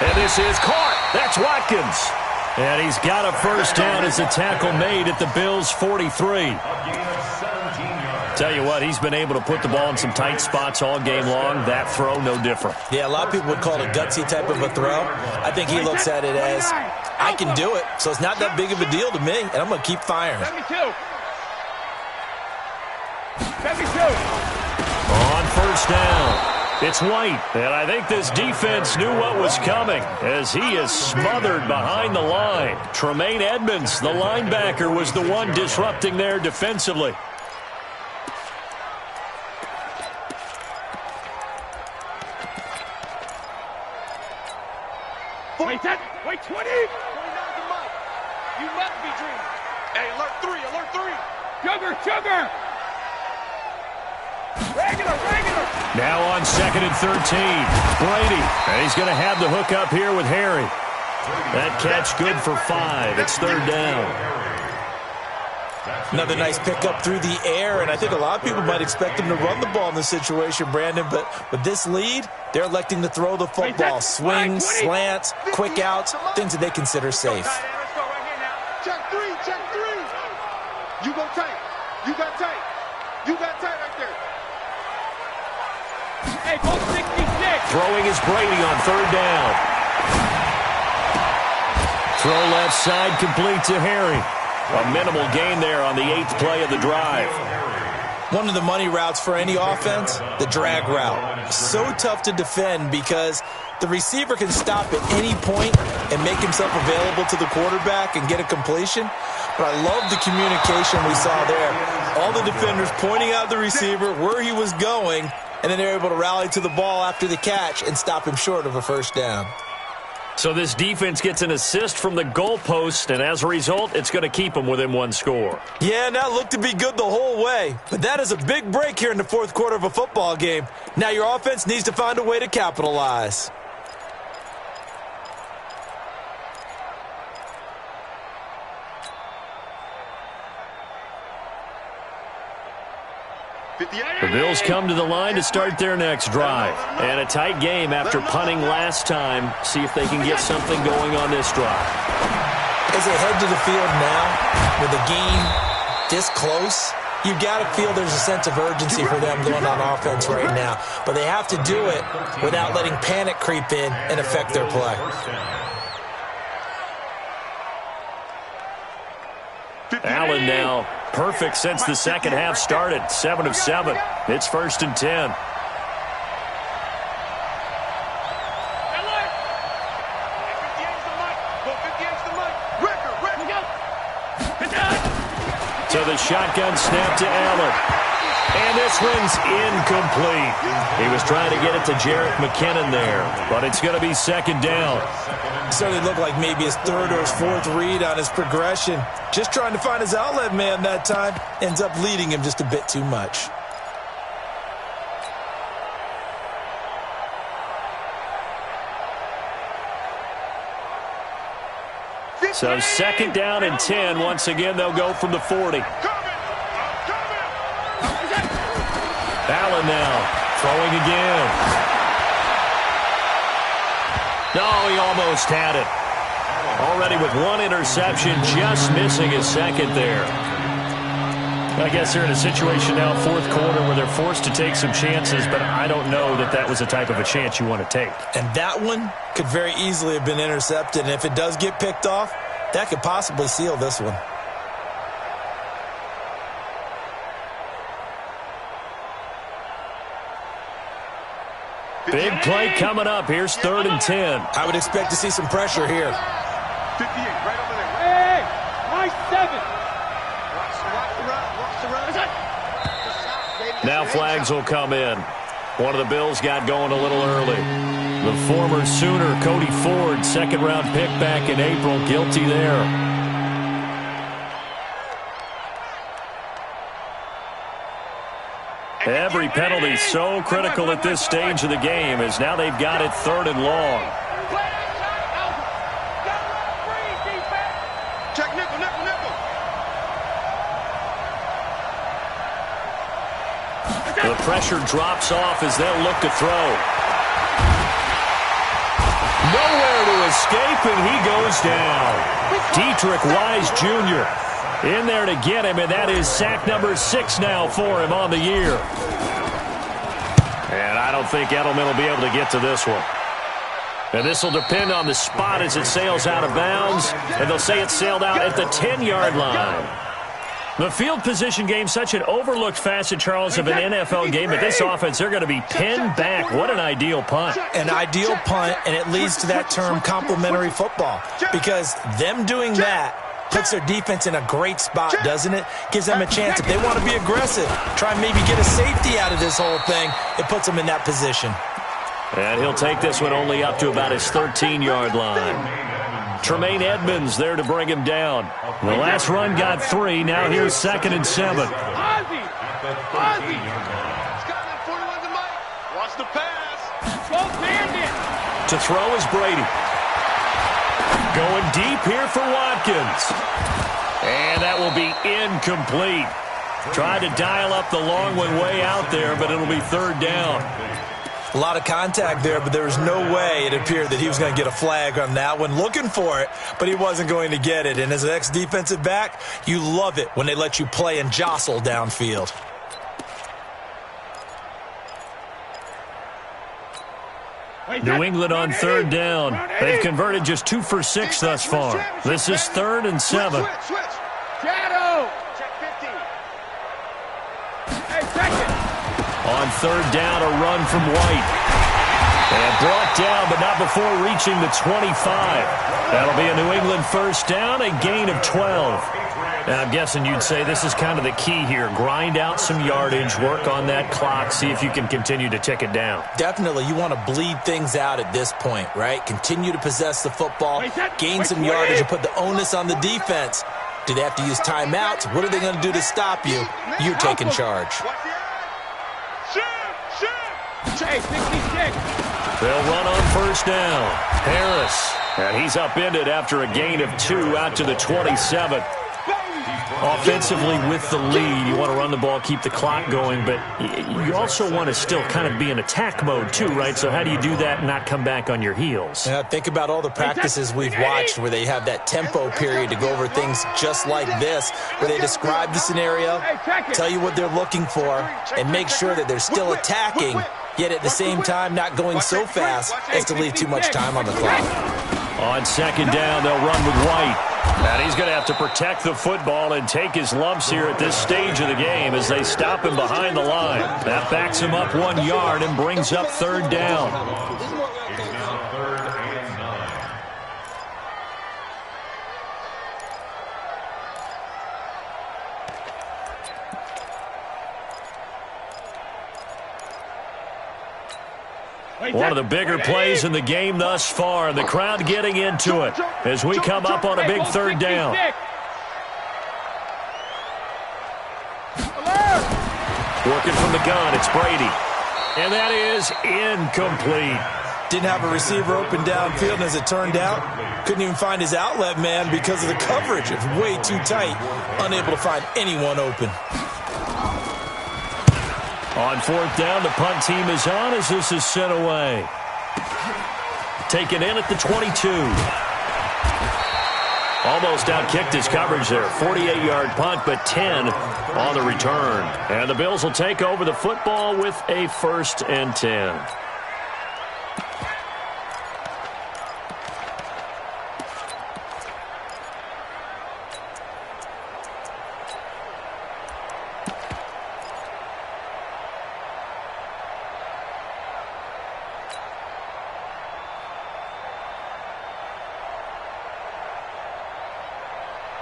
And this is caught. That's Watkins. And he's got a first down as a tackle made at the Bills' 43. A gain of 17 yards. Tell you what, he's been able to put the ball in some tight spots all game long. That throw, no different. Yeah, a lot of people would call it a gutsy type of a throw. I think he looks at it as, I can do it, so it's not that big of a deal to me, and I'm going to keep firing. 72. 72. On first down, it's White. And I think this defense knew what was coming as he is smothered behind the line. Tremaine Edmonds, the linebacker, was the one disrupting there defensively. Wait, 20. You must be dreaming. Hey, alert 3, alert 3. Sugar. Regular. Now on 2nd and 13, Brady. And he's going to have the hook up here with Harry. That catch good for 5. It's 3rd down. Another nice pickup through the air, and I think a lot of people might expect him to run the ball in this situation, Brandon, but with this lead, they're electing to throw the football. Swings, slants, quick outs, things that they consider safe. Let's go right here now. Check 3, check 3. You go tight. You got tight. You got tight right there. Hey, go 66. Throwing is Brady on 3rd down. Throw left side complete to Harry. A minimal gain there on the 8th play of the drive. One of the money routes for any offense, the drag route. So tough to defend because the receiver can stop at any point and make himself available to the quarterback and get a completion. But I love the communication we saw there. All the defenders pointing out the receiver, where he was going, and then they're able to rally to the ball after the catch and stop him short of a first down. So this defense gets an assist from the goalpost, and as a result, it's going to keep them within 1 score. Yeah, and that looked to be good the whole way. But that is a big break here in the 4th quarter of a football game. Now your offense needs to find a way to capitalize. The Bills come to the line to start their next drive. And a tight game after punting last time. See if they can get something going on this drive. As they head to the field now, with the game this close, you've got to feel there's a sense of urgency for them going on offense right now. But they have to do it without letting panic creep in and affect their play. Allen now perfect since the second half started. 7 of 7. It's 1st and 10. So the shotgun snap to Allen. And this one's incomplete. He was trying to get it to Jerick McKinnon there, but it's going to be 2nd down. Certainly looked like maybe his 3rd or his 4th read on his progression. Just trying to find his outlet man that time. Ends up leading him just a bit too much. So 2nd down and 10. Once again, they'll go from the 40. Allen now throwing again. No, he almost had it. Already with 1 interception, just missing his 2nd there. I guess they're in a situation now, 4th quarter, where they're forced to take some chances, but I don't know that that was the type of a chance you want to take. And that one could very easily have been intercepted, and if it does get picked off, that could possibly seal this one. Big play coming up. Here's 3rd and 10. I would expect to see some pressure here. 58, right over there. Hey, nice 7. Watch the run. Now flags will come in. One of the Bills got going a little early. The former Sooner, Cody Ford, second-round pick back in April, guilty there. Every penalty so critical at this stage of the game, as now they've got it 3rd and long. Check nickel, nickel, nickel. The pressure drops off as they'll look to throw. Nowhere to escape, and he goes down. Dietrich Wise Jr. in there to get him, and that is sack number 6 now for him on the year. And I don't think Edelman will be able to get to this one. And this will depend on the spot as it sails out of bounds, and they'll say it sailed out at the 10-yard line. The field position game, such an overlooked facet, Charles, of an NFL game, but this offense, they're going to be pinned back. What an ideal punt. An ideal punt, and it leads to that term complementary football, because them doing that puts their defense in a great spot, doesn't it? Gives them a chance. If they want to be aggressive, try and maybe get a safety out of this whole thing, it puts them in that position. And he'll take this one only up to about his 13-yard line. Tremaine Edmonds there to bring him down. The last run got 3. Now here's 2nd and 7. Ozzy! Ozzy! Scotland 41 to Mike. Watch the pass. Go Bandit. To throw is Brady. Going deep here for Watkins. And that will be incomplete. Tried to dial up the long one way out there, but it'll be 3rd down. A lot of contact there, but there was no way it appeared that he was going to get a flag on that one. Looking for it, but he wasn't going to get it. And as an ex-defensive back, you love it when they let you play and jostle downfield. New England on 3rd down. They've converted just 2 for 6 thus far. This is 3rd and 7. Switch. Shadow. Check 50. Hey, check it. On 3rd down, a run from White. And brought down, but not before reaching the 25. That'll be a New England 1st down, a gain of 12. And I'm guessing you'd say this is kind of the key here. Grind out some yardage, work on that clock, see if you can continue to tick it down. Definitely, you want to bleed things out at this point, right? Continue to possess the football, gain some yardage, and put the onus on the defense. Do they have to use timeouts? What are they going to do to stop you? You're taking charge. Hey, 66. They'll run on 1st down. Harris. And he's upended after a gain of 2 out to the 27. Offensively with the lead, you want to run the ball, keep the clock going, but you also want to still kind of be in attack mode too, right? So how do you do that and not come back on your heels? Yeah, think about all the practices we've watched where they have that tempo period to go over things just like this, where they describe the scenario, tell you what they're looking for, and make sure that they're still attacking, yet at the same time not going so fast as to leave too much time on the clock. On 2nd down, they'll run with White. And he's going to have to protect the football and take his lumps here at this stage of the game as they stop him behind the line. That backs him up 1 yard and brings up 3rd down. One of the bigger plays in the game thus far, and the crowd getting into it as we come up on a big 3rd down. Working from the gun, it's Brady. And that is incomplete. Didn't have a receiver open downfield, and as it turned out, couldn't even find his outlet man because of the coverage. It's way too tight, unable to find anyone open. On 4th down, the punt team is on as this is sent away. Taken in at the 22. Almost outkicked his coverage there. 48-yard punt, but 10 on the return. And the Bills will take over the football with a 1st and 10.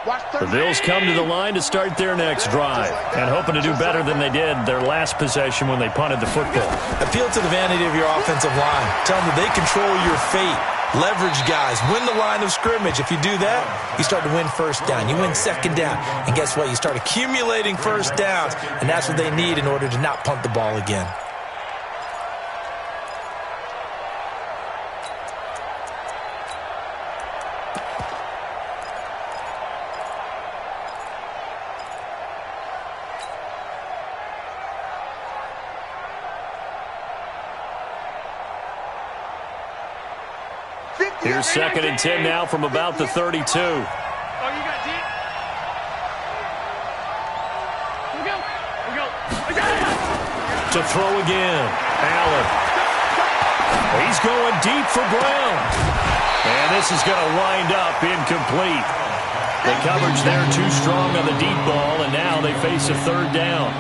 The Bills come to the line to start their next drive and hoping to do better than they did their last possession when they punted the football. Appeal to the vanity of your offensive line. Tell them that they control your fate. Leverage guys. Win the line of scrimmage. If you do that, you start to win first down. You win second down. And guess what? You start accumulating first downs. And that's what they need in order to not punt the ball again. Here's 2nd and 10 now from about the 32. Oh, you got 10? Here we go. Here we go. I got it. To throw again. Allen. He's going deep for Brown. And this is going to wind up incomplete. The coverage there too strong on the deep ball, and now they face a 3rd down.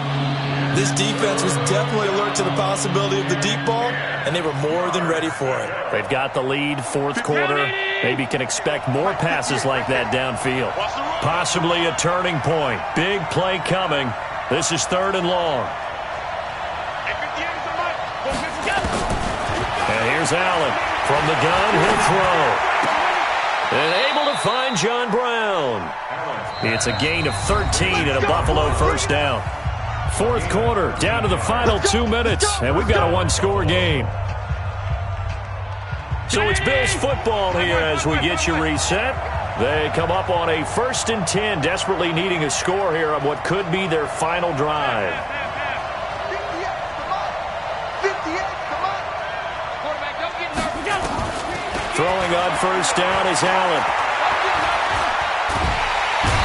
This defense was definitely alert to the possibility of the deep ball, and they were more than ready for it. They've got the lead, 4th quarter. Maybe can expect more passes like that downfield. Possibly a turning point. Big play coming. This is 3rd and long. And here's Allen. From the gun, he'll throw. And able to find John Brown. It's a gain of 13 and a Buffalo 1st down. 4th quarter, down to the final 2 minutes, and we've got a 1-score game. So it's Bills football here as we get you reset. They come up on a 1st and 10, desperately needing a score here on what could be their final drive. Throwing on 1st down is Allen.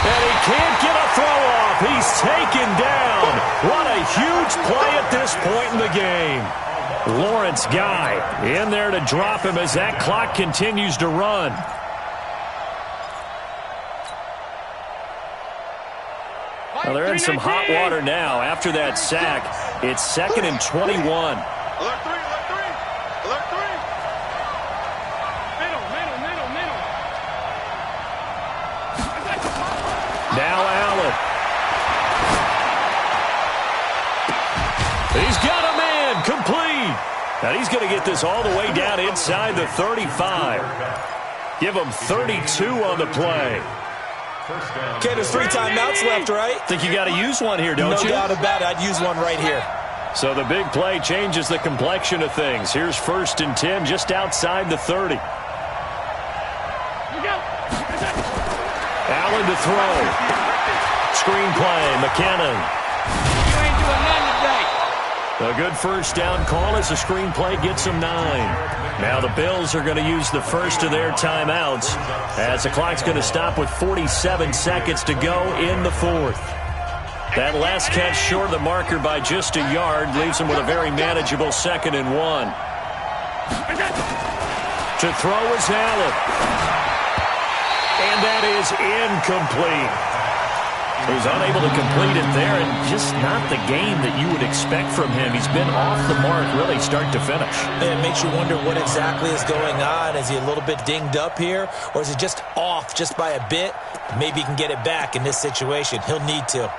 And he can't get a throw off. He's taken down. What a huge play at this point in the game. Lawrence Guy in there to drop him as that clock continues to run. Well, they're in some hot water now. After that sack, it's 2nd and 21. Alert 3, alert 3, alert 3. Middle. Now Allen. He's got a man complete. Now he's going to get this all the way down inside the 35. Give him 32 on the play. Okay, there's 3 timeouts left, right? Think you got to use one here, don't you? No doubt about it. I'd use one right here. So the big play changes the complexion of things. Here's 1st and 10 just outside the 30. Allen to throw. Screen play, McKinnon. You ain't doing nothing today. A good 1st down call as the screen play gets them 9. Now the Bills are going to use the first of their timeouts as the clock's going to stop with 47 seconds to go in the 4th. That last catch short of the marker by just a yard leaves them with a very manageable 2nd and 1. To throw is Allen. And that is incomplete. He's unable to complete it there, and just not the game that you would expect from him. He's been off the mark really start to finish. It makes you wonder what exactly is going on. Is he a little bit dinged up here, or is he just off just by a bit? Maybe he can get it back in this situation. He'll need to.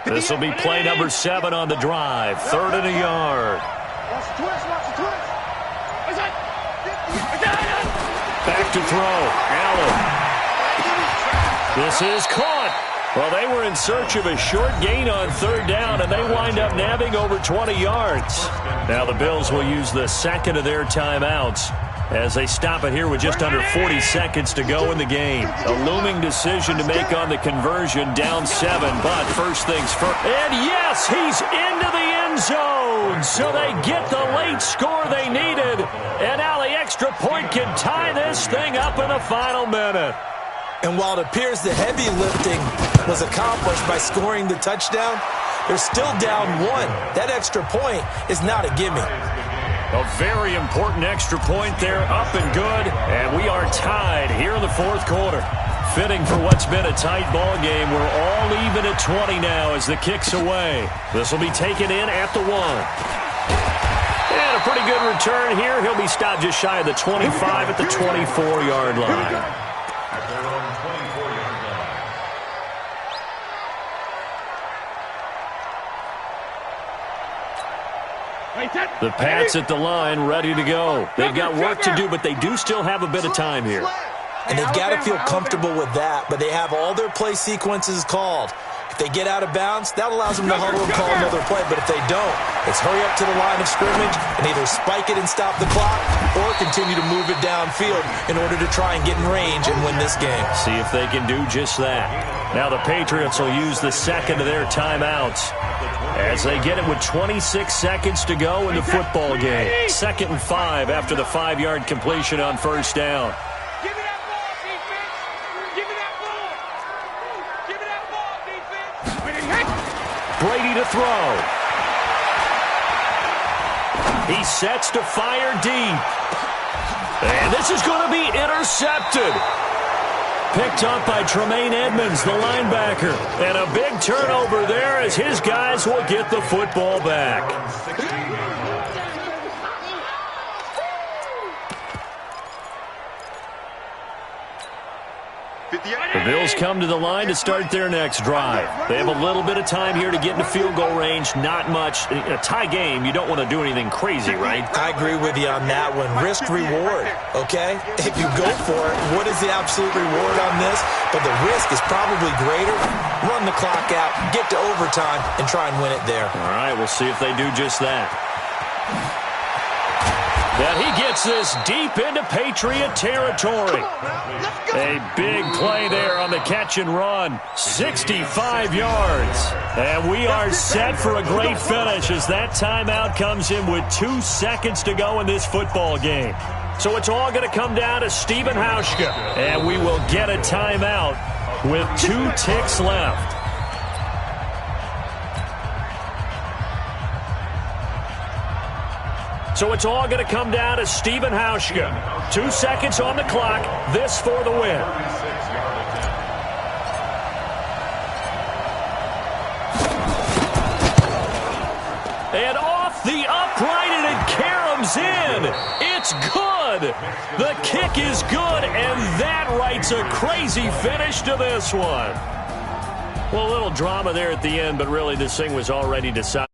This will be play number 7 on the drive. 3rd and a yard. Watch the twist, watch the twist. Back to throw. Allen. This is caught. Well, they were in search of a short gain on 3rd down, and they wind up nabbing over 20 yards. Now the Bills will use the 2nd of their timeouts as they stop it here with just under 40 seconds to go in the game. A looming decision to make on the conversion, down 7, but first things first. And yes, he's into the end zone. So they get the late score they needed. And now the extra point can tie this thing up in the final minute. And while it appears the heavy lifting was accomplished by scoring the touchdown, they're still down 1. That extra point is not a gimme. A very important extra point there, up and good, and we are tied here in the 4th quarter. fitting for what's been a tight ball game. We're all even at 20 now as the kick's away. This will be taken in at the 1. And a pretty good return here. He'll be stopped just shy of the 25 at the 24-yard line. At their own 24-yard line. The Pats at the line, ready to go. They've got work to do, but they do still have a bit of time here. And they've got to feel comfortable with that, but they have all their play sequences called. If they get out of bounds, that allows them to huddle and call another play. But if they don't, it's hurry up to the line of scrimmage and either spike it and stop the clock or continue to move it downfield in order to try and get in range and win this game. See if they can do just that. Now the Patriots will use the second of their timeouts as they get it with 26 seconds to go in the football game. 2nd and 5 after the 5-yard completion on first down. Brady to throw. He sets to fire deep. And this is going to be intercepted. Picked up by Tremaine Edmonds, the linebacker. And a big turnover there as his guys will get the football back. The Bills come to the line to start their next drive. They have a little bit of time here to get into field goal range. Not much. In a tie game, you don't want to do anything crazy, right? I agree with you on that one. Risk-reward, okay? If you go for it, what is the absolute reward on this? But the risk is probably greater. Run the clock out, get to overtime, and try and win it there. All right, we'll see if they do just that. And he gets this deep into Patriot territory. A big play there on the catch and run. 65 yards. And we are set for a great finish as that timeout comes in with 2 seconds to go in this football game. So it's all going to come down to Stephen Hauschka. And we will get a timeout with 2 ticks left. So it's all going to come down to Stephen Hauschka. 2 seconds on the clock. This for the win. And off the upright, and it caroms in. It's good. The kick is good, and that writes a crazy finish to this one. Well, a little drama there at the end, but really this thing was already decided.